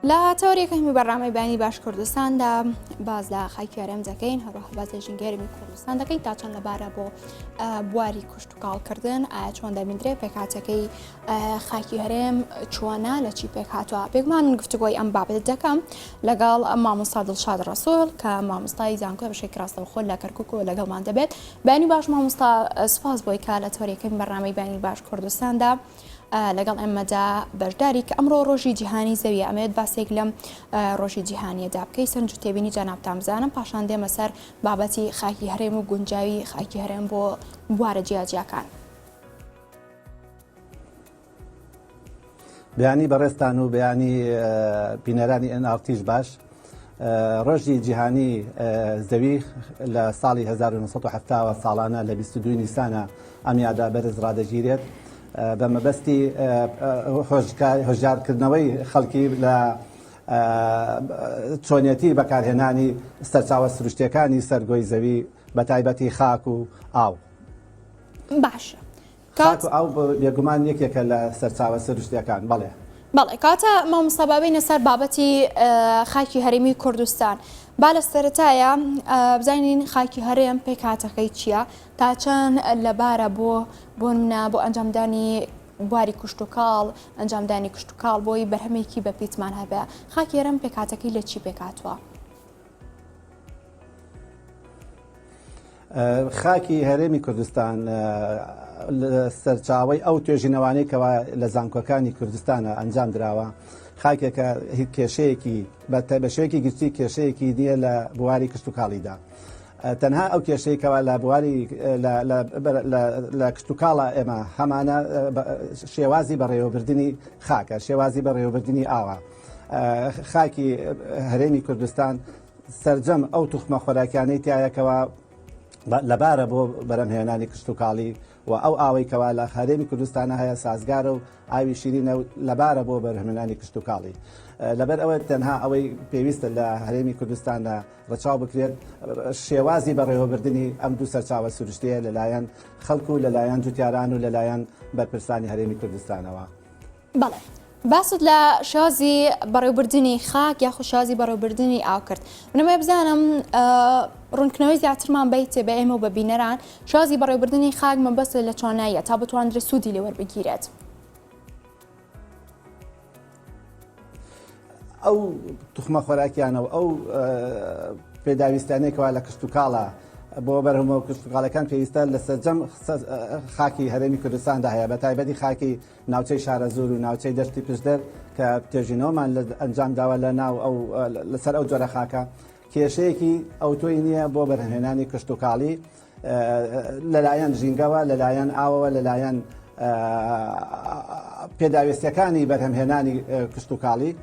لە تەوەریەکەمی بەڕامەی بانی باش کوردستاندا باز لە خاکی هەرێم دەکەین هەروەها باز لە ژینگەرمی کوردستان دەکەین تا چەند لەبارە بۆ بواری کوشت و کاڵکردن ئایا چۆن دەبیندرێت پێکهاتەکەی خاکی هەرێم چۆنە لە چی پێک هاتووە. بێگومان گفتوگۆی ئەم بابەت دەکەم لەگەڵ مامۆستا دڵشاد ڕەسوول کە مامۆستای زانکۆ بەشێکی ڕاستەوخۆ لە کەرکووک و لەگەڵمان دەبێت. بانی باش مامۆستا سپاس بۆی کە لە تەوەریەکەمی بەڕامەی بانی باش کوردستاندا لەگەڵ ئێمەدا بەشداری کە ئەمڕۆ ڕۆژی جیهانی زەویە ئەمەوێت باسێک لەم ڕۆژی جیهانیەدا بکەی سەرنج و تێبینی جانابتان بزانم پاشان دێمە سەر بابەتی خاکی هەرێم و گونجاوی خاکی هەرێم بۆ بوارە جیاجیاکان. بەیانی بەڕێستان و بەیانی بینەرانی NRTش باش ڕۆژی جیهانی زەوی لە ساڵی 1970 ساڵانە لە 22 نیسانە ئەمیادا بەرز ڕادەگیرێت بە مەبەستی هۆژارکردنەوەی خەڵکی لە چۆنیەتی بەکارهێنانی سەرچاوە سروشتیەکانی سەرگۆی زەوی بە تایبەتی خاک و ئاو. باشە خاک و ئاو بێگومان یەکێکە لە سەرچاوە سروشتیەکان. بەڵێ بەڵێ کاتە مامۆستا بابینە سەر بابەتی خاکی هەرێمی کوردستان با لە سەرەتایە بزانین خاکی هەرێم پێکهاتەکەی چییە تا چەند لەبارە بۆ منە بۆ ئەنجامدانی بواری کوشت و کاڵ ئەنجامدانی کوشت و کاڵ بۆی بەرهەمێکی بە پیتمان هەبێ. خاکی هەرێم پێکهاتەکەی لە چی پێکهاتووە؟ خاکی هەرێمی کوردستان سەرچاوەی ئەو توێژینەوانەی کەوا لە زانکۆکانی کوردستانە ئەنجام درراوە خاکێکە هیچ کێشەیەکی بە شێوەیەکی گشتی کێشەیەکی نییە لە بواری کشت و کاڵیدا. تەنها ئەو کێشەیەکەوە لە بواری لە کشت و کاڵە ئێمە هەمانە شێوازی بەڕێوەبردننی خاکە شێوازی بەڕێوەبردننی ئاوە. خاکی هەرێمی کوردستان سەرجەم ئەو توخمە خۆراکیانەی تایەکەوە لەبارە بۆ بەرەمهێنانی کشت و کاڵی و ئەو ئاوەی کەوا لە هەرێمی کوردستانە هەیە سازگارە و ئاوی شیرینە و لەبارە بۆ بەرهەمهێنانی کشت و کاڵی. لەبەر ئەوە تەنها ئەوەی پێویستە لە هەرێمی کوردستانە ڕەچاو بکرێت شێوازی بەڕێوەبردننی ئەم دوو سەرچاوە سروشتەیە لەلایەن خەڵکو و لەلایەن جوتیاران و لەلایەن بەرپرسانی هەرێمی کوردستانەوە. بەڵێ باست لە شازی بەڕێوەبردننی خاک یاخو شازی بەڕێوەبردننی ئاو کرد. منەمە بزانم ڕوونکردنەوەی زیاترمان بیتێ بە ئێمە و بە بینەران شازی بەڕێوەبردننی خاک مەبەست لە چۆناییە تا بتوانرێت سوودی لێ وەربگیرێت. ئەو توخمە خۆراکیانەوە ئەو پێداویستانێکەوە لە کشت و کاڵە بۆ بەرهەمەوە کشت و کاڵەکان پێویستە لە سەرجەم خاکی هەرێمی کوردستاندا هەیە بە تایبەتی خاکی ناوچەی شارە زۆر و ناوچەی دەشتی پشدەر کە توێژینەوەمان ئەنجام داوە لە ناو لەسەر ئەو جۆرە خاکە کێشەیەکی ئەوتۆی نییە بۆ بەرهەمهێنانی کشت و کاڵی لەلایەن ژینگەوە لەلایەن ئاوەوە لەلایەن پێداویستەکانی بەرهەمهێنانی کشت و کاڵی.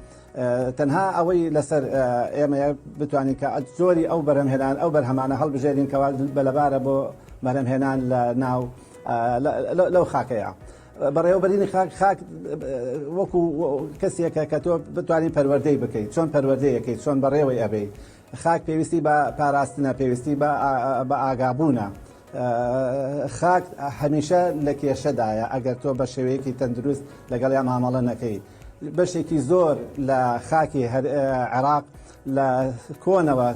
تەنها ئەوەی لەسەر ئێمە بتوانین کە زۆری ئەو بەرهەمهێنان ئەو بەرهەمانە هەڵبژێرینکەوە بەلەبارە بۆ بەرهەمهێنان لە ناو لەو خاکەیە. بەڕێوەبەرینی خاک وەکو کەسێکە کە تۆ بتوانین پەروەردەی بکەیت چۆن پەروەردەیەکەیت چۆن بەڕێوەی ئەبێ. خاک پێویستی بە پاراستنە پێویستی بە ئاگابوونە. خاک هەمیشە لە کێشەدایە ئەگەر تۆ بە شێوەیەکی تەندروست لەگەڵ یا مامەڵە نەکەی. بەشێکی زۆر لە خاکی عێراق لە کۆنەوە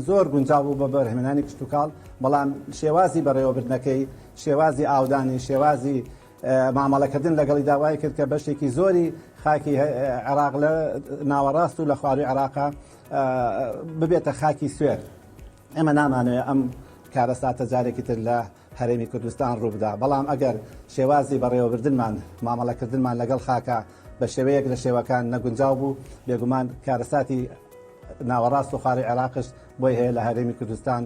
زۆر گونجاو بوو بە بەرهەمهێنانی کشت و کاڵ بەڵام شێوازی بەڕێوەبردنەکەی شێوازی ئاودانی شێوازی مامەڵەکردن لەگەڵی داوای کرد کە بەشێکی زۆری خاکی عێراق لە ناوەڕاست و لە خواروی عێراقا ببێتە خاکی سوێر. ئێمە نامانوێت ئەم کارەساتە جارێکی تر لە هەرێمی کوردستان ڕووبدا بەڵام ئەگەر شێوازی بەڕێوەبردنمان مامەڵەکردنمان لەگەڵ خاکە بە شێوەیەک لە شێوەکان نەگونجاو بوو بێگومان کارەساتی ناوەڕاست و خواروی عێراقش بۆی هەیە لە هەرێمی کوردستان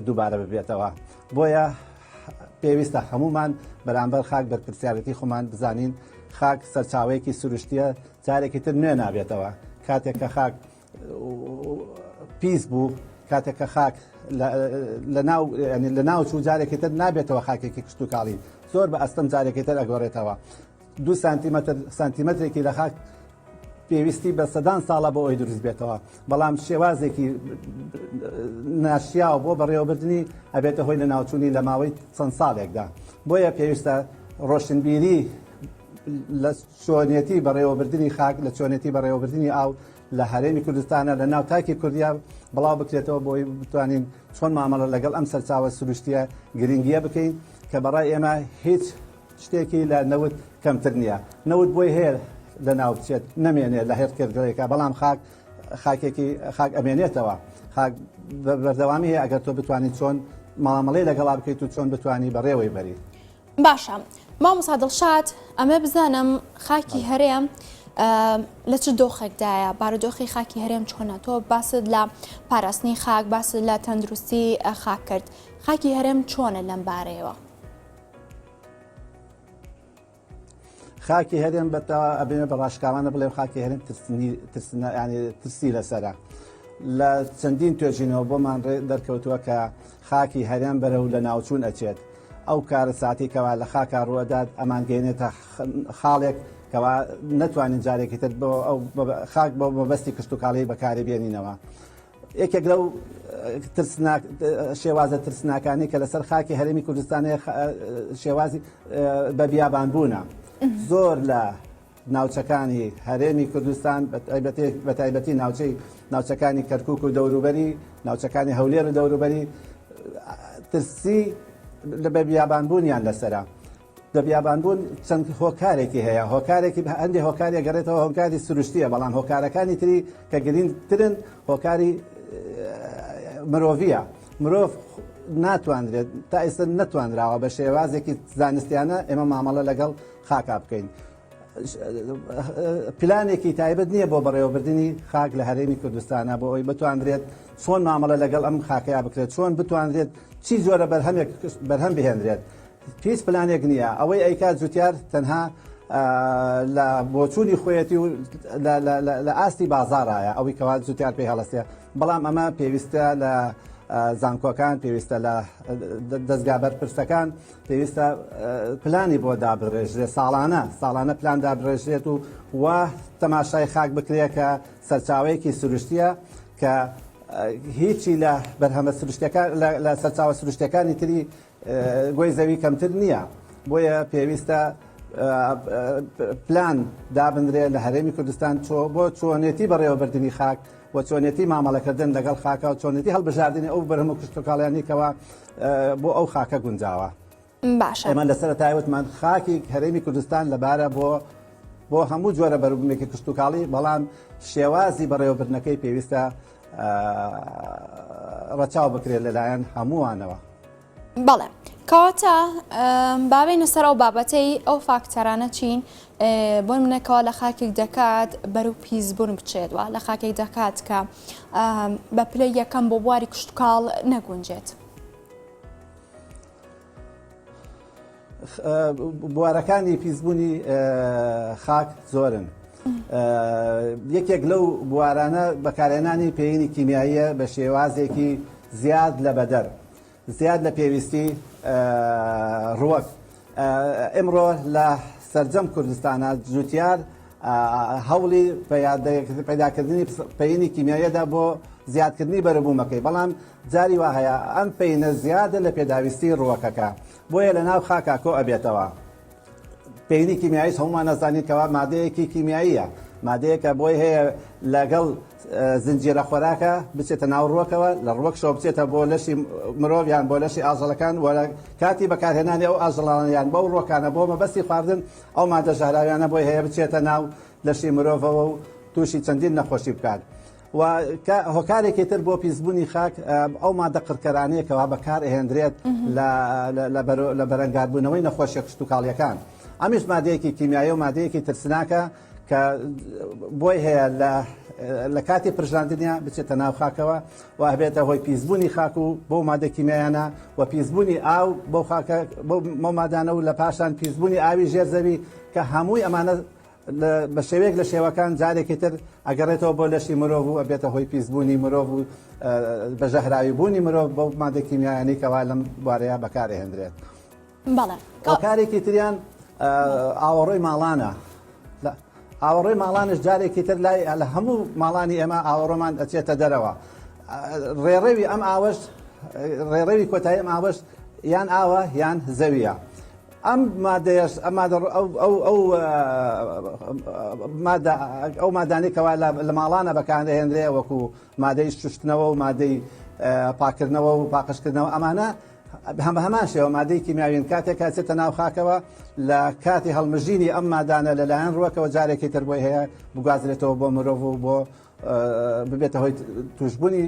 دووبارە ببێتەوە. بۆیە پێویستە هەمومان بەرامبەر خاک بەرپرسیارەتی خۆمان بزانین خاک سەرچاوەیەکی سروشتیە جارێکی تر نوێ نابێتەوە. کاتێک کە خاک پیس بوو کاتێک کە خاک لە ناو چوو جارێکی تر نابێتەوە خاکێکی کشت و کاڵی زۆر بە ئەستەم جارێکی تر ئەگۆڕێتەوە. 2 سانتیمەترێکی لە خاک پێویستی بە سەدان ساڵە بۆ ئەوی دروست بێتەوە بەڵام شێوازێکی ناشیاو بۆ بەڕێوەبردننی ئەبێتە هۆی لە ناوچوونی لە ماوەی چەند ساڵێکدا. بۆیە پێویستە ڕۆشنبیری لە چۆنیەتی بەڕێوەبردننی خاک لە چۆنێتی بەڕێوەبردننی ئاو لە هەرێمی کوردستانە لە ناو تاکی کوردیا بڵاو بکرێتەوە بۆی بتوانین چۆن مامەڵە لەگەڵ ئەم سەرچاوە سروشتیە گرنگیە بکەین کە بەڕای ئێمە هیچ شتێکی لە نەوت کەمتر نییە نەوت بۆی هەیە لە ناو بچێت نەمێنێت لە هێرکردەوەیەکە بەڵام خاکێکی خاک ئەمێنێتەوە خاک بەردەوامی هەیە ئەگەر تۆ بتوانین چۆن مامەڵەی لەگەڵا بکەیت و چۆن بتوانی بەڕێوەی بەری. باشە مامۆستا دڵشاد ئەمە بزانم خاکی هەرێم لە چ دۆخێکدایە بارودۆخی خاکی هەرێم چۆنە تۆ باست لە پاراستنی خاک باست لە تەندروستی خاک کرد خاکی هەرێم چۆنە لەم بارەیەوە؟ خاکی هەرێم بەتەوە ئەبێنە بە ڕاشکاوانە بڵێم خاکی هەرێم ترسی لەسەرە لە چەندین توێژینەوە بۆمان دەرکەوتووە کە خاکی هەرێم بەرە و لە ناوچوون ئەچێت ئەو کارە ساتی کەوا لە خاکە ڕوەدات ئەمان گەێنێتە خاڵێک کەوا نەتوانین جارێکی تر خاک بۆ مەبەستی کشت و کاڵی بەکاری بێنینەوە. یەکێک لەو شێوازە ترسناکانی کە لەسەر خاکی هەرێمی کوردستانی شێوازی بە بیابانبوونە زۆر لە ناوچەکانی هەرێمی کوردستان بە تایبەتی ناوچەکانی کەرکووک و دەوروبەری ناوچەکانی هەولێر و دەوروبەری ترسی لە بە بیابانبوونیان لەسرە لە بیابانبوون چەند هۆکارێکی هەیە هۆکارێکی هەندێک هۆکاری گەڕێتەوە هۆکاری سروشتیە بەڵام هۆکارەکانی تری کە گرنگترن هۆکاری مرۆڤیە مرۆڤ ناتوانرێت تا ئێستا نەتوانراوە بە شێوازێکی زانستیانە ئێمە مامەڵە لەگەڵ خاکا بکەین. پلانێکی تایبەت نییە بۆ بەڕێوەبردننی خاک لە هەرێمی کوردستانە بۆ ئەوی بتوانرێت چۆن مامەڵە لەگەڵ ئەم خاکەیە بکرێت چۆن بتوانرێت چی زۆرە بەرهەم بهێنرێت هیچ پلانێک نییە ئەوەی ئەیکات جوتیار تەنها لە بۆچوونی خۆیەتی و لە ئاستی بازارایە ئەوەی کەوا جوتیار پێی هەڵەستێ بەڵام ئەمە پێویستە لە زانکۆکان پێویستە لە دەستگا بەرپرسەکان پێویستە پلانی بۆ دابڕێژرێت ساڵانە پلان دابڕێژرێت و وا تەماشای خاک بکرێت کە سەرچاوەیەکی سروشتیە کە هیچی لە بەرهەمە سروشتەکان لە سەرچاوە سروشتەکانی تری گۆی زەوی کەمتر نییە بۆیە پێویستە پلان دابنرێت لە هەرێمی کوردستان بۆ چۆنێتی بەڕێوەبردننی خاک و چۆنێتی مامەڵەکردن لەگەڵ خاکە و چۆنێتی هەڵبژاردننی ئەو بەرهەم و کشتتوکاڵیانیکەوە بۆ ئەو خاکە گونجاوە. باشە ئێمە لەسەر تایوتمان خاکی هەرێمی کوردستان لەبارە بۆ هەموو جۆرە بەروبوونێکی کشتتوکاڵی بەڵام شێوازی بەڕێوەبردنەکەی پێویستە ڕەچاو بکرێت لەلایەن هەمووانەوە. بەڵێ کەواتە بابێنە سەر ئەو بابەتەی ئەو فاکتەرانە چین بۆ منەکەەوە لە خاکێک دەکات بەرەو پیسبوون بچێتوە لە خاکێک دەکات کە بە پلەی یەکەم بۆ بواری کشتتوکاڵ نەگونجێت. بوارەکانی پیسبوونی خاک زۆرن یەکێک لەو بوارانە بەکارهێنانی پێینی کیمیاییە بە شێوازێکی زیاد لە بەدەر زیاد لە پێویستی ڕوەک ئەمڕۆ لە سەرجەم کوردستانە جوتیار هەوڵی پەیداکردنی پەیینی کیمیاییەدا بۆ زیادکردنی بەرەبوومەکەی بەڵام جاری وا هەیە ئەم پەینە زیادە لە پێداویستی ڕوەکەکە بۆیە لە ناو خاکا کۆ ئەبێتەوە. پەیینی کیمیاییش هەمومان نەزانیتەوە مادەیەکی کیمیاییە مادەیەکە بۆی هەیە لەگەڵ زنجیرە خۆراکە بچێتە ناو ڕوەکەوە لە ڕوەکشەوە بچێتە بۆ لەشی مرۆڤیان بۆ لەشی ئاژەڵەکان وە کاتی بەکارهێنانی ئەو ئاژەڵانیان بەو ڕوەکانە بۆ مەبەستی خواردن ئەو مادە ژاراویانە بۆی هەیە بچێتە ناو لەشی مرۆڤەوە و تووشی چەندین نەخۆشی بکات. و هۆکارێکی تر بۆ پیسبوونی خاک ئەو مادە قڕکەرانەیەکەوە بەکارهێنرێت لە بەرەنگاربوونەوەی نەخۆشیە کشتتوکاڵیەکان. ئەمیش مادەیەکی کیمیایی و مادەیەکی ترسناکە کە بۆی هەیە لە کاتی پرژاندنیا بچێتە ناو خاکەوە و هەبێتە هۆی پیسبوونی خاک و بۆ مادە کیمیایانە و پیسبوونی ئاو بۆ مادانە و لە پاشان پیسبوونی ئاوی ژێرزەوی کە هەمووی ئەمانە بە شێوەیەک لە شێوەکان جارێکی تر ئەگەڕێتەوە بۆ لەشی مرۆڤ و ئەبێتە هۆی پیسبوونی مرۆڤ و بەژەهراوی بوونی مرۆڤ بۆ مادە کیمیایانی کەوا لەم بوارەیە بەکارهێنرێت. هۆکارێکی تریان ئاوەڕۆی ماڵانە. ئاوەڕۆی ماڵانش جارێکی تر لای لە هەموو ماڵانی ئێمە ئاوەڕۆمان ئەچێتە دەرەوە. ڕێڕێوی ئەم ئاوەش ڕێڕێوی کۆتایی ئەم ئاوەش یان ئاوە یان زەویە. ئەم مادەیەش ئەو مادانێکەوە لە ماڵانە بەکاردەهێنرێ وەکو مادەی شوشتنەوە و مادەی پاکردنەوە و پاقشکردنەوە ئەمانە هەمان شێوە مادەی کیمیاویین کاتێک کاتێتە ناو خاکەوە لە کاتی هەڵمژینی ئەم مادانە لەلایەن ڕووەکەوە جارێکی تر بۆی هەیە بگوازرێتەوە بۆ مرۆڤ و بۆ ببێتە هۆی توشببوونی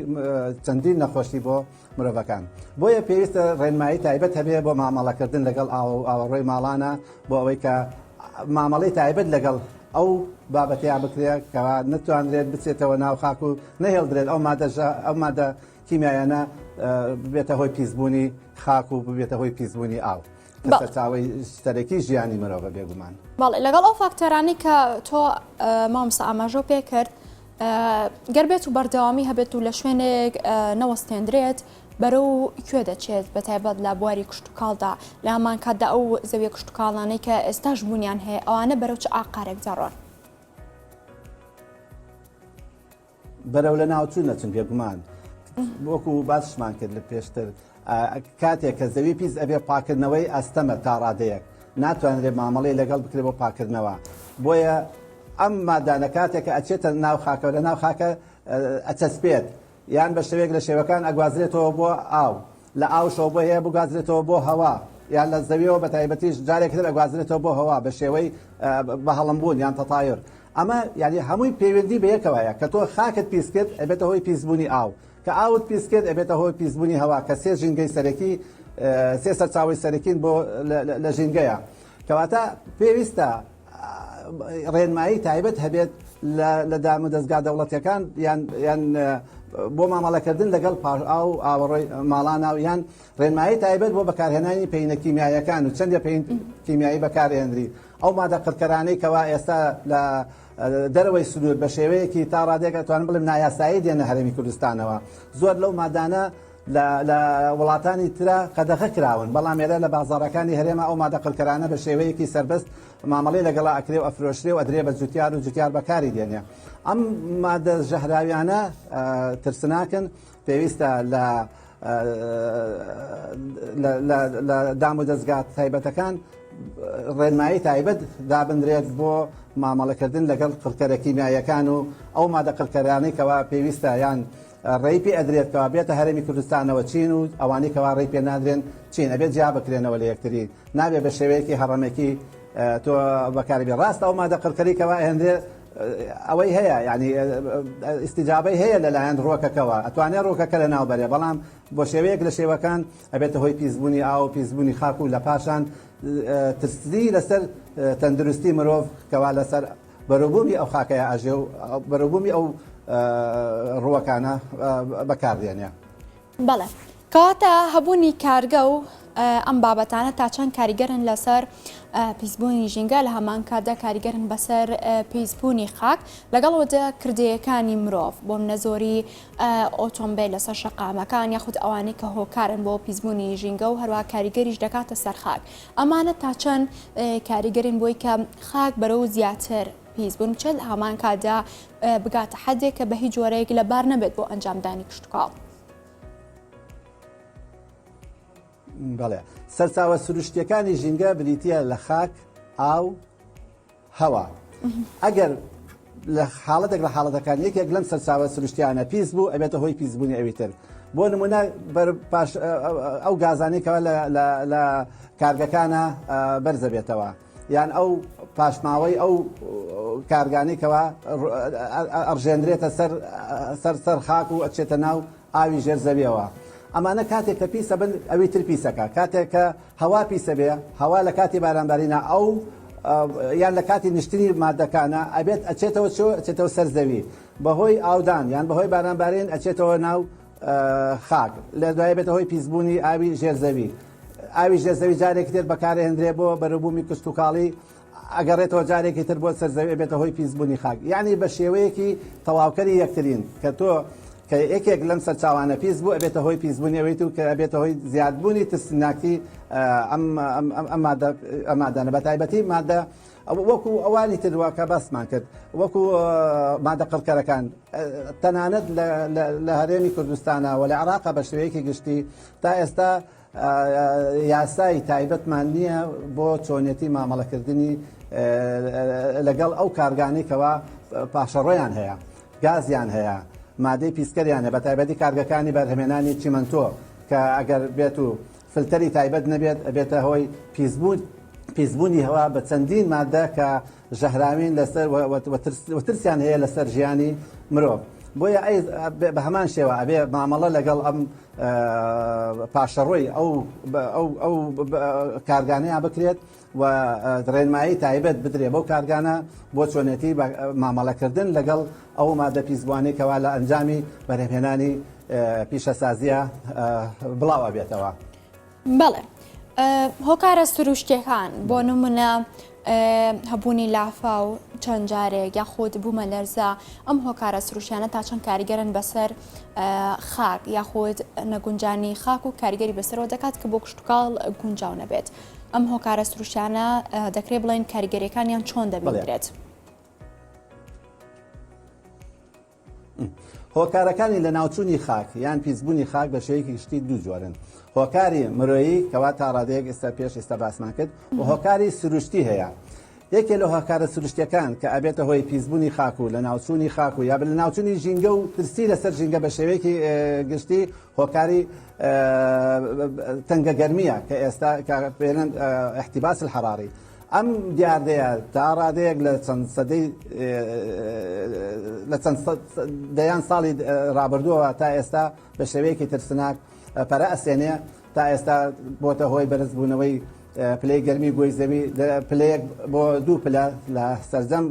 چەندین نەخۆشی بۆ مرۆڤەکان. بۆیە پێویستە ڕێنمایی تایبەت هەبێ بۆ مامەڵەکردن لەگەڵ ئاوەڕۆی ماڵانە بۆ ئەوەی کە مامەڵەی تایبەت لەگەڵ ئەو بابەتیا بکرێت کەوا نتوانرێت بچێتەوە ناو خاک و نەهێڵدرێت ئەو مادە کیمیایانە ببێتە هۆی پیسبوونی خاک و ببێتە هۆی پیسبوونی ئاو چاوی سەرەکی ژیانی مرۆڤە بێگومان. بەڵێ لەگەڵ ئەو فاکتەرانی کە تۆ مامۆستا ئاماژە پێ کرد گەربێت و بەردەوامی هەبێت و لە شوێنێک نەوەستێنرێت بەرەو کوێ دەچێت بە تایبەت لە بواری کشتتوکاڵدا لە هەمان کاتدا ئەو زەویە کشتتوکاڵانەی کە ئێستاش بوونیان هەیە ئەوانە بەرەو چ ئاقارێک جاڕۆن بەرەو لە ناوچوو نەچن بێگومان وەکو باسشمان کرد لە پێشتر کاتێک کە زەوی پیس ئەبێ پاکردنەوەی ئەستەمە تا ڕادەیەک ناتوانرێت مامەڵەی لەگەڵ بکرێت بۆ پاکردنەوە بۆیە ئەم مادانە کاتێکە ئەچێتە ناو خاکە لە ناو خاکە ئەچەسپێت یان بە شێوەیەک لە شێوەکان ئەگوازرێتەوە بۆ ئاو لە ئاوشەوە بۆ هەیە بگازرێتەوە بۆ هەوا یان لە زەویەوە بە تایبەتیش جارێکتر ئەگوازرێتەوە بۆ هەوا بە شێوەی بە هەڵمبوون یان تەتایر ئەمە یعنی هەمووی پەیوەندی بە یەکەوەیە کە تۆ خاکت پیس کرد ئەبێتە هۆی پیسبوونی ئاو کە ئاوت پیس کرد ئەبێتە هۆی پیسبوونی هەوا کە سێ ژینگەی سەرەکی سێ سەرچاوی سەرەکین بۆ لە ژینگەیە کەواتە پێویستە ڕێنمایی تایبەت هەبێت لە دام و دەستگا دەوڵەتیەکان یان بۆ مامەڵەکردن لەگەڵ ئاو ئاوەڕۆی ماڵانە و یان ڕێنمایی تایبەت بۆ بەکارهێنانی پێینە کیمیایەکان و چەندە پێین کیمیایی بەکارهێنری ئەو مادە قڕکەرانەی کەوا ئێستا لە دەرەوەی سنوور بە شێوەیەکی تا ڕادێکە توانم بڵێم نایاسایی دێنە هەرێمی کوردستانەوە زۆر لەو مادانە لە وڵاتانی ترە قەدەغە کراون بەڵام ئێرە لە بازاڕەکانی هەرێمە ئەو مادە قڕکەرانە بە شێوەیەکی سربەست مامەڵەی لەگەڵا ئەکرێ و ئەفرۆشرێ و ئەدرێ بە جوتیار و جوتیار بەکاری دێنێ ئەم مادە ژەهراویانە ترسناکن پێویستە لە دام و دەستگا تایبەتەکان ڕێنمایی تایبەت دابدرێت بۆ مامەڵەکردن لەگەڵ قڕکەرە کیمیایەکان و ئەو مادە قڕکەرانەی کەوا پێویستە یان ڕێی پێ ئەدرێتەوە بێتە هەرێمی کوردستانەوە چین و ئەوانەی کەوا ڕێی پێ نادرێن چین ئەبێت جیا بکرێنەوە لە یەکتری نابێت بە شێوەیەکی هەڕەمێکی تۆ بەکاربێ ڕاستە ئەو مادە قڕکەری کەوا هێندێ ئەوەی هەیە ینی ئیسیجابەی هەیە لەلایەن ڕۆکەکەەوە ئەتوانێت ڕۆکەکە لە ناوبەرێ بەڵام بۆ شێوەیەک لە شێوەکان ئەبێتە هۆی پیسبوونی ئاو و پیسبوونی خاک و لە پاشان ترسی لەسەر تەندروستی مرۆڤ کەوا لەسەر بەروبوومی ئەو خاکەیە ئاژێ و بەروبوومی ئەو ڕووەکانە بەکاردێنێ. بەڵێ کەواتە هەبوونی کارگە و ئەم بابەتانە تا چەند کاریگەرن لەسەر پیسبوونی ژینگە لە هەمان کاتدا کاریگەرن بەسەر پیسبوونی خاک لەگەڵەوەدا کردەیەکانی مرۆڤ بۆ منە زۆری ئۆتۆمبیل لەسەر شەقامەکان یاخود ئەوانەی کە هۆکارن بۆ پیسبوونی ژینگە و هەروە کاریگەریش دەکاتە سەر خاک ئەمانە تا چەند کاریگەرین بۆی کە خاک بەرەو زیاتر پیسبوون چل هەمان کاتدا بگاتە حەدێک کە بە هیچ جۆرەیەک لەبار نەبێت بۆ ئەنجامدانی کشتتوکاڵ. بەڵێ سەرچاوە سروشتیەکانی ژینگە بریتە لە خاک ئاو هەوا ئەگەر لە حاڵەتێک لە حاڵەتەکان یەکێک لەم سەرچاوە سروشتیانە پیس بوو ئەبێتە هۆی پیسبوونی ئەویتر بۆ نمونە پاش ئەو گازانێکەوە لە کارگەکانە بەرزە بێتەوە یان ئەو پاشماوەی ئەو کارگانێکەوە ئەڕژێنرێتە سەر خاک و ئەچێتە ناو ئاوی ژێر زەویەوە ئەمانە کاتێک کە پیسە بن ئەوی تر پیسەکە کاتێک کە هەوا پیسە بێ هەوا لە کاتی بارانبارینە ئەو یان لە کاتی نیشتنی مادەکانە ئەبێت ئەچێتەوە سەر زەوی بەهۆی ئاودان یان بەهۆی بارانبارین ئەچێتەوە ناو خاک لە دوای بێتە هۆی پیسبوونی ئاوی ژێرزەوی ئاوی ژێرزەوی جارێکی تر بەکارهێنرێ بۆ بەروبوومی کشتتوکاڵی ئەگەڕێتەوە جارێکی تر بۆ سەرزەوی بێتە هۆی پیسبوونی خاک یعنی بە شێوەیەکی تەواوکەری یەکترین کە تۆ کە یەکێک لەم سەرچاوانە پیس بوو ئەبێتە هۆی پیسبوونیەوەیت و کە ئەبێتە هۆی زیادبوونی ترسناکی ئەمادانە بە تایبەتی مادە وەکو ئەوانی ترواکە بەسمان کرد وەکو مادە قڕکەرەکان تەنانەت لە هەرێمی کوردستانە و لە عێراقا بە شێوەیەکی گشتی تا ئێستا یاسای تایبەتمان نییە بۆ چۆنیەتی مامەڵەکردنی لەگەڵ ئەو کارگانێکەوە پاشەڕۆیان هەیە، گازیان هەیە، مادەی پیسکەریانە بە تایبەتی کارگەکانی بەرهەمێنانی چیمەنتۆ کە ئەگەر بێت و فلتەری تایبەت نەبێت ئەبێتە هۆی پیسبوونی هەوا بە چەندین مادە کە ژەهراوین لەسەر وترسیان هەیە لەسەر ژیانی مرۆڤ. بۆیە بە هەمان شێوە ئەبێ مامەڵە لەگەڵ ئەم پاشەڕۆی ئەو کارگانەیە بکرێت و ڕێنمایی تایبەت بدرێ بەو کارگانە بۆ چۆنێتی مامەڵەکردن لەگەڵ ئەو مادە پیسبوانێکەوە لە ئەنجامی بەرهەمهێنانی پیشەسازیە بڵاو بێتەوە. بەڵێ هۆکارە سروشتەکان بۆ نمونە هەبوونی لافا و چەند جارێک یاخود بوومە لەرزە ئەم هۆکارە سروشتیانە تا چەند کاریگەرن بەسەر خاک یاخود نەگونجانی خاک و کاریگەری بەسەرەوە دەکات کە بۆ کشتتوکاڵ گونجاو نەبێت. ئەم هۆکارە سروشتیانە دەکرێت بڵێن کاریگەریەکانیان چۆن دەبێت؟ هۆکارەکانی لە ناوچوونی خاک یان پیسبوونی خاک بە شێوەیەکی گشتی دوو جۆرن. هۆکاری مرۆیی کەوا تا ڕادەیەک ئێستا پێش ئێستا باسمان کرد و هۆکاری سروشتی هەیە. یەکێ لە هۆکارە سروشتیەکان کە ئەبێتە هۆی پیسبوونی خاک و لە ناوچوونی خاک و یا لە ناوچوونی ژینگە و ترسی لەسەر ژینگە بە شێوەیەکی گشتی هۆکاری تەنگە گەرمیە کە ئێستا پێێنن احتیباس الحراری. ئەم دیاردەیە تا ڕادەیەک لە چەند دەیان ساڵی ڕابردووەوە تا ئێستا بە شێوەیەکی ترسناک پەرە ئەسێنێ تا ئێستا بۆتە هۆی بەرزبوونەوەی پلەی گەرمی گۆی زەوی پلەیەک بۆ دوو پلە لە سەرجەم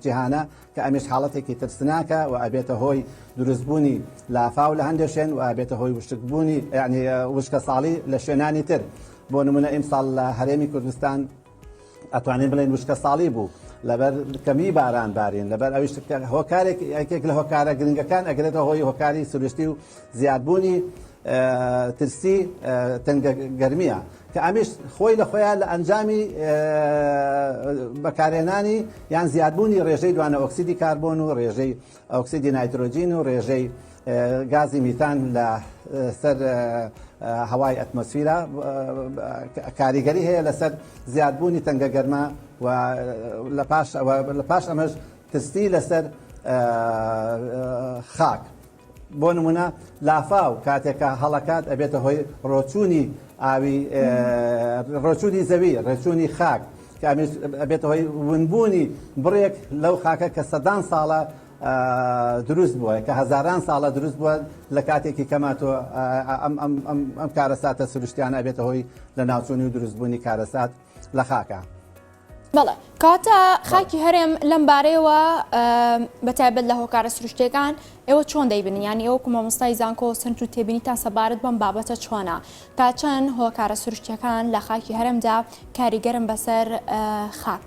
جیهانە کە ئەمیش حاڵەتێکی ترسناکە و ئەبێتە هۆی دروستبوونی لافاو لە هەندێک شوێن و ئەبێتە هۆی وشکبوونی یعنی وشکە ساڵی لە شوێنانی تر. بۆ نمونە ئیمساڵ لە هەرێمی کوردستان ئەتوانین بڵێن وشکە ساڵی بوو لەبەر کەمی باران بارین لەبەر ئەویش هۆکارێک یەکێک لە هۆکارە گرنگەکان ئەگرێتە هۆی هۆکاری سروشتی و زیادبوونی ترسی تەنگە گەرمیە کە ئەمیش خۆی لە خۆیان لە ئەنجامی بەکارهێنانی یان زیادبوونی ڕێژەی دوانە ئۆکسیدی کاربۆن و ڕێژەی ئۆکسیدی نایترۆجین و ڕێژەی گازی میتان لە سەر هەوای ئەتمۆسفیرە کاریگەری هەیە لەسەر زیادبوونی تەنگە گەرمە و لە پاش ئەمەش ترسی لەسەر خاک. بۆ نمونە لافاو کاتێکە هەڵەکات ئەبێتە هۆی ڕۆچوونی ئاوی ڕۆچوونی زەوی ڕێچوونی خاک کە ئەبێتە هۆی ونبوونی بڕێک لەو خاکە کە سەدان ساڵە دروست بووە کە هەزاران ساڵە دروست بووە لە کاتێکی کەماتۆ ئەم کارەساتە سروشتیانە ئەبێتە هۆی لە ناوچوونی و دروستبوونی کارەسات لە خاکە. بەڵێ کاتە خاکی هەرێم لەم بارەیەوە بەتایبەت لە هۆکارە سروشتەکان ئێوە چۆن دەیبن ینی ئەو مامۆستای زانکۆ سنج و تێبینی تا سەبارەت بەم بابەتە چۆنە تا چەند هۆکارە سروشتەکان لە خاکی هەرێمدا کاریگەرم بەسەر خاک؟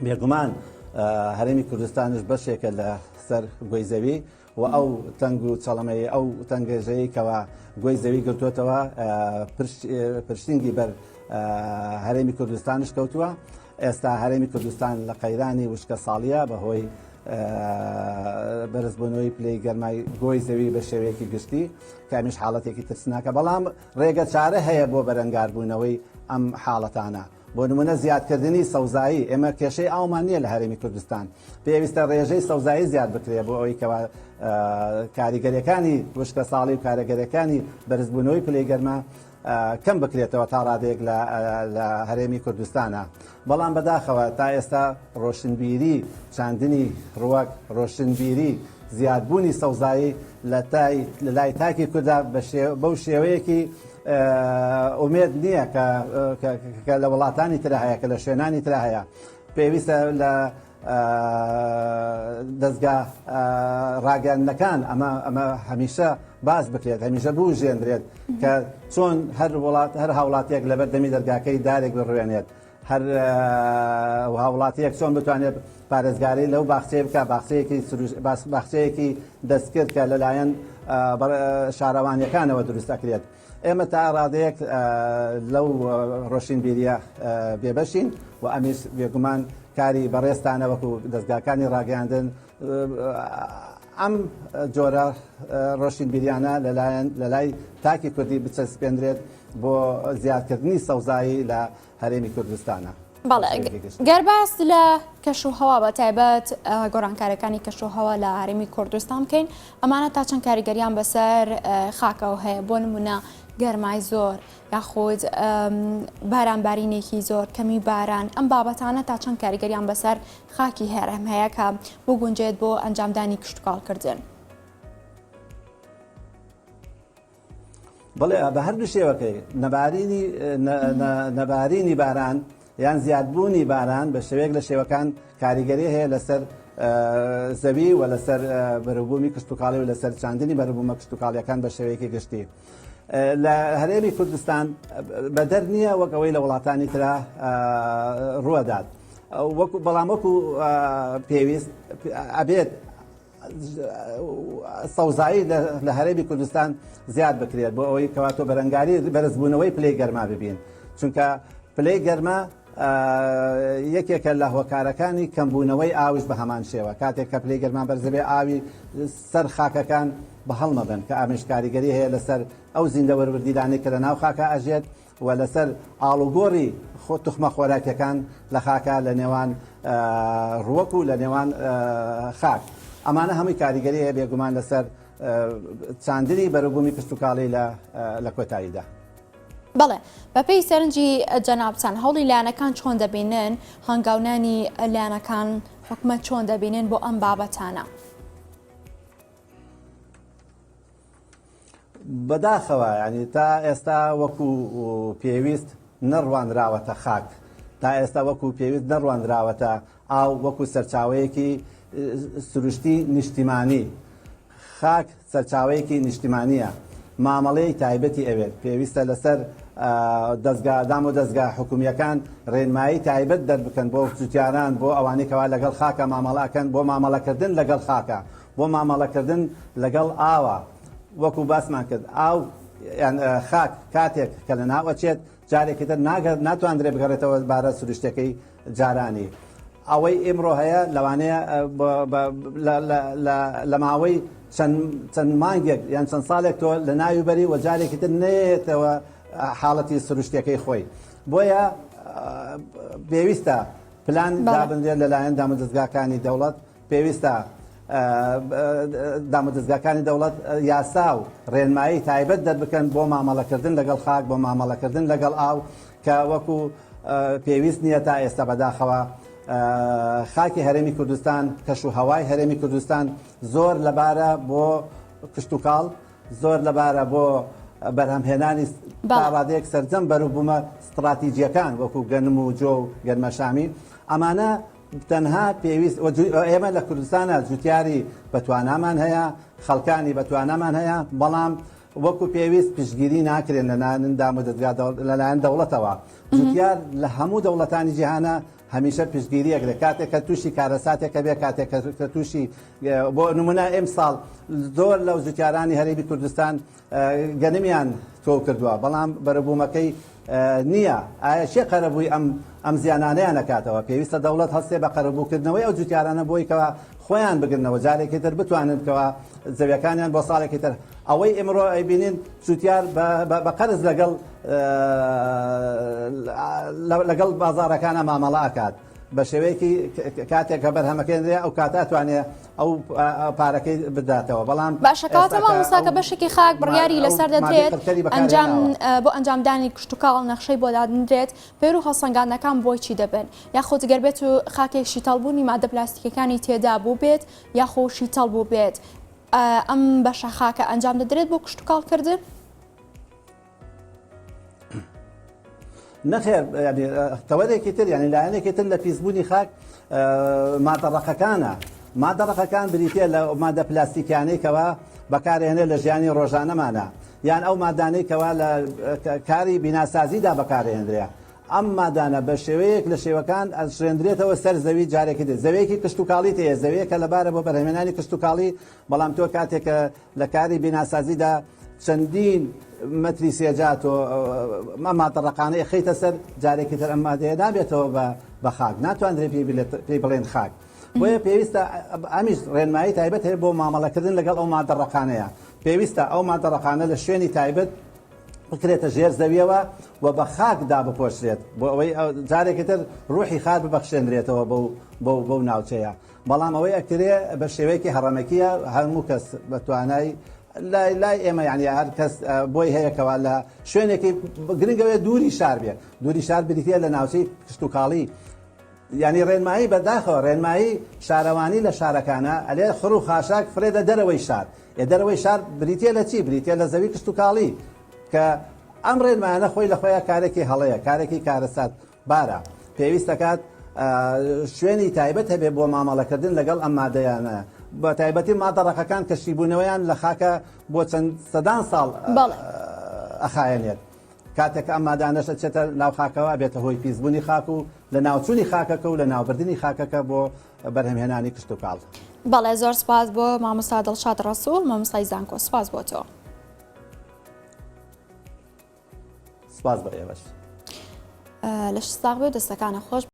بێگومان هەرێمی کوردستانش بەشێکە لە سەر گۆی زەوی و ئەو تەنگ و چەڵەمەی ئەو تەنگەژەیەکەوە گۆی زەوی گرتووەتەوە پرشتینگی بەر هەرێمی کوردستانش کەوتووە. ئێستا هەرێمی کوردستان لە قەیرانی وشکە ساڵیە بەهۆی بەرزبوونەوەی پلەی گەرمای گۆی زەوی بە شێوەیەکی گشتی کامیش حاڵەتێکی ترسناکە بەڵام ڕێگە چارە هەیە بۆ بەرەنگاربوونەوەی ئەم حاڵەتانە. بۆ نمونە زیادکردنی سەوزایی ئێمە کێشەی ئاومان نییە لە هەرێمی کوردستان پێویستە ڕێژەی سەوزایی زیاد بکرێت بۆ ئەوەی کەوا کاریگەریەکانی وشکە ساڵی و کارەگەریەکانی بەرزبوونەوەی پلەی گەرمە کەم بکرێتەوە تا ڕادێک لە هەرێمی کوردستانە. بەڵام بەداخەوە تا ئێستا ڕۆشنبیری چاندنی ڕوەک ڕۆشنبیری زیادبوونی سەوزایی لە لای تاکی کووردا بەو شێوەیەکی ئومێد نییە کە لە وڵاتانی ترە هەیە کە لە شوێنانی ترە هەیە. پێویستە لە دەستگا ڕاگەاندنەکان ئەمە هەمیشە باز بکرێت هەمیشە بژێندرێت کە چۆن هەر هاوڵاتیەک لەبەر دەمی دەرگاکەی دارێک بڕوێنێت هەر هاوڵاتیەک چۆن بتوانێت پارێزگاری لەو باخچەیە بکە باخچەیەکی دەستکرد کە لەلایەن شارەوانیەکانەوە دروست دەکرێت. ئێمە تا ڕادەیەک لەو ڕۆشنبیریە بێبەشین و ئەمیش بێگومان کاری بەڕێستانە وەکو دەستگاکانی ڕاگەاندن ئەم جۆرە ڕۆشین بیریانە لە لای تاکی کوردی بچەسپێنرێت بۆ زیادکردنی سەوزایی لە هەرێمی کوردستانە. بەڵێ گەرباس لە کەشوهەوا بە تایبەت گۆڕانکاریەکانی کەشوهەوا لە هەرێمی کوردستان بکەین ئەمانە تا چەند کاریگەریان بەسەر خاکەوە هەیە بۆ نمونە گەرمای زۆر یاخود بارانبارینێکی زۆر کەمی باران ئەم بابەتانە تا چەند کاریگەریان بەسەر خاکی هەرێم هەیە کە بۆ گونجێت بۆ ئەنجامدانی کشتتوکاڵکردن. بڵێ بە هەردوو شێوەکەی نەبارینی باران یان زیادبوونی باران بە شێوەیەک لە شێوەکان کاریگەری هەیە لەسەر زەوی و لەسەر بەروبوومی کشتتوکاڵی و لەسەر چاندنی بەروبوومە کشتتوکاڵیەکان بە شێوەیەکی گشتی. لە هەرێمی کوردستان بەدەر نییە وەک ئەوەی لە وڵاتانی ترا ڕوەدات بەڵام وەکو پێویست ئەبێت سەوزایی لە هەرێمی کوردستان زیاد بکرێت بۆ ئەوەی کەواتۆ بەرەنگاری بەرزبوونەوەی پلەی گەرما ببین چونکە پلەی گەرما یەکێکە لە هۆکارەکانی کەمبوونەوەی ئاوش بە هەمان شێوە کاتێک کە پلەی گەرما بەرزەبێ ئاوی سەر خاکەکان بە هەڵمەبن کە ئامێژکاریگەری هەیە لەسەر ئەو زیندە وەربردیدانەی کە لە ناو خاکە ئەژێت و لەسەر ئاڵوگۆڕی توخمە خۆراکیەکان لە خاکە لە نێوان ڕووەک و لە نێوان خاک ئەمانە هەمووی کاریگەری هەیە بێگومان لەسەر چاندنی بەروبوومی کشتتوکاڵی لە کۆتاییدا. بەڵێ بەپێی سەرنجی جەنابچان هەوڵی لایەنەکان چۆن دەبینن هەنگاونانی لایەنەکان حکومەت چۆن دەبینن بۆ ئەم بابەتانە؟ بەداخەوە ینی تا ئێستا وەکو پێویست نەڕوانراوەتە خاک تا ئێستا وەکو پێویست نەڕوانراوەتە ئاو وەکو سەرچاوەیەکی سروشتی نیشتیمانی خاک سەرچاوەیەکی نیشتیمانیە مامەڵەی تایبەتی ئەوێت پێویستە لەسەر دەستگادام و دەستگا حکومیەکان ڕێنمایی تایبەت دەربکەن بۆ جوتیاران بۆ ئەوانەی کەوا لەگەڵ خاکە مامەڵاکەن بۆ مامەڵەکردن لەگەڵ خاکە بۆ مامەڵەکردن لەگەڵ ئاوە وەکو باسمان کرد ئاو خاک کاتێک کە لە ناوەچێت جارێکی تر ناتوانرێ بگەڕێتەوە بارە سروشتەکەی جارانی ئەوەی ئێمڕۆ هەیە لەوانەیە لە ماوەی چەند مانگێک یان چەند ساڵێک تۆ لە ناویبەری و جارێکی تر نێتەوە حاڵەتی سروشتەکەی خۆی بۆیە پێویستە پلان دابنرێت لەلایەن دامەدەستگاکانی دەوڵەت پێویستە دامەدەستگاکانی دەوڵەت یاسا و ڕێنمایی تایبەت دەربکەن بۆ مامەڵەکردن لەگەڵ خاک بۆ مامەڵەکردن لەگەڵ ئاو کە وەکو پێویست نییە تا ئێستا بەداخەوە خاکی هەرێمی کوردستان کەشوهەوای هەرێمی کوردستان زۆر لەبارە بۆ کشتتوکاڵ زۆر لەبارە بۆ بەرهەمهێنانی تاڕادەیەک سەرجەم بەروبوومە استراتیجیەکان وەکو گەنم و جۆ و گەرمەشامی ئەمانە تەنها پێویست ئێمە لە کوردستانە جوتیاری بەتوانامان هەیە خەڵکانی بەتوانامان هەیە بەڵام وەکو پێویست پشتگیری ناکرێن لەلایەن دەوڵەتەوە جوتیار لە هەموو دەوڵەتانی جیهانە هەمیشە پشتگیریەک لە کاتێک کە تووشی کارەساتێکە بێ کاتێک کە تووشی بۆ نمونە ئەم ساڵ زۆر لەو جوتیارانی هەرێمی کوردستان گەنمیان تۆ کردووە بەڵام بەرەبوومەکەی نییە ئایا چێ قەرەبووی ئەم زیانانەیان نەکاتەوە پێویستە دەوڵەت هەستێ بە قەرەبووکردنەوەی ئەو جوتیارانە بۆی کەەوە خۆیان بگرنەوە جارێکی تر بتوانن کەەوە زەویەکانیان بۆ ساڵێکی تر ئەوەی ئێمڕۆ ئەیبینین جوتیار بە قەرز لەگەڵ بازارەکانە مامەڵە ئەکات بە شێوەیەکی کاتێک کە بەرهەمەکەێنرێ ئەو کاتە توانێت ئەو پارەکەی بداتەوە بەڵام باشەکەواتەوە مساکە بەشێکی خاک بڕیاری لەسەر دەدرێت بۆ ئەنجامدانی کشتتوکاڵ نەخشەی بۆ دادرێت پێر و هەڵسەنگاندەکان بۆی چی دەبن یاخۆ گەر بێت و خاکێکی تەڵبوونی مادە پلاستیکەکانی تێدا بوو بێت یاخۆشی تەڵ بوو بێت ئەم بەشە خاکە ئەنجام دەدرێت بۆ کشتتوکاڵکردن؟ نەخێر تەوەرێکی تر ینی لایەنێکی تر لە پیسبوونی خاک مادەڕەقەکان بریتێ لە مادە پلاستیکیانەیەکەوە بەکارهێنێ لە ژیانی ڕۆژانەمانە یان ئەو مادانەیەکەوە لە کاری بیناسازیدا بەکارهێنرێ ئەم مادانە بە شێوەیەک لە شێوەکان ئەشرێنرێتەوە سەر زەوی جارێکی دێت زەوەیەکی کشتتوکاڵی تەیە زەوەیەکە لەبارە بۆ بەرهەمێنانی کشتتوکاڵی بەڵام تۆ کاتێکە لە کاری بیناسازیدا چەندین مەتری سێجات و مادەڕەقانەی خەیتە سەر جارێکی تر ئەم مادەیە نابێتەوە بە خاک ناتوانرێت پێی بڵێن خاک بۆیە پێویستە ئەمیش ڕێنمایی تایبەت هەیە بۆ مامەڵەکردن لەگەڵ ئەو مادەڕەقانەیە پێویستە ئەو مادەڕەقانە لە شوێنی تایبەت بکرێتە ژێر زەویەوە و بە خاکدا بپۆشرێت بۆ ئەوەی جارێکتر ڕوحی خار ببەخشێنرێتەوە بەو ناوچەیە بەڵام ئەوەی ئەکرێ بە شێوەیەکی هەڕەمەکیە هەموو کەس بەتوانای لای ئێمە یعنی هەر کەس بۆی هەیەکەوە لە شوێنێکی گرنگەوەی دووری شار بێ دووری شار بریتە لە ناوچەی کشت و کاڵی ینی ڕێنمایی بەداخەوە ڕێنمایی شارەوانی لە شارەکانە ئەلێ خڕ و خاشاک فرێدە دەرەوەی شار دەرەوەی شار بریتە لە چی بریتە لە زەوی کشت و کاڵی کە ئەم ڕێنمایانە خۆی لە خۆیان کارێکی هەڵەیە کارێکی کارەسات بارە پێویست دەکات شوێنی تایبەت هەبێ بۆ مامەڵەکردن لەگەڵ ئەم مادەیانە بە تایبەتی مادەڕەقەکان کەشیبوونەوەیان لە خاکە بۆ چەند سەدان ساڵ ئەخایەنێت کاتێک ئەم مادانەشە چێتە ناو خاکەوە بێتە هۆی پیسبوونی خاک و لە ناوچوونی خاکەکە و لە ناوبردننی خاکەکە بۆ بەرهەمهێنانی کشت و کاڵ. بەڵێ زۆر سپاس بۆ مامۆستا دڵشاد ڕەسوول مامۆستای زانکۆ سپاس بۆ تۆ. سپاس بە ئێوەش. لە شتاق بێ دەستەکانە خۆش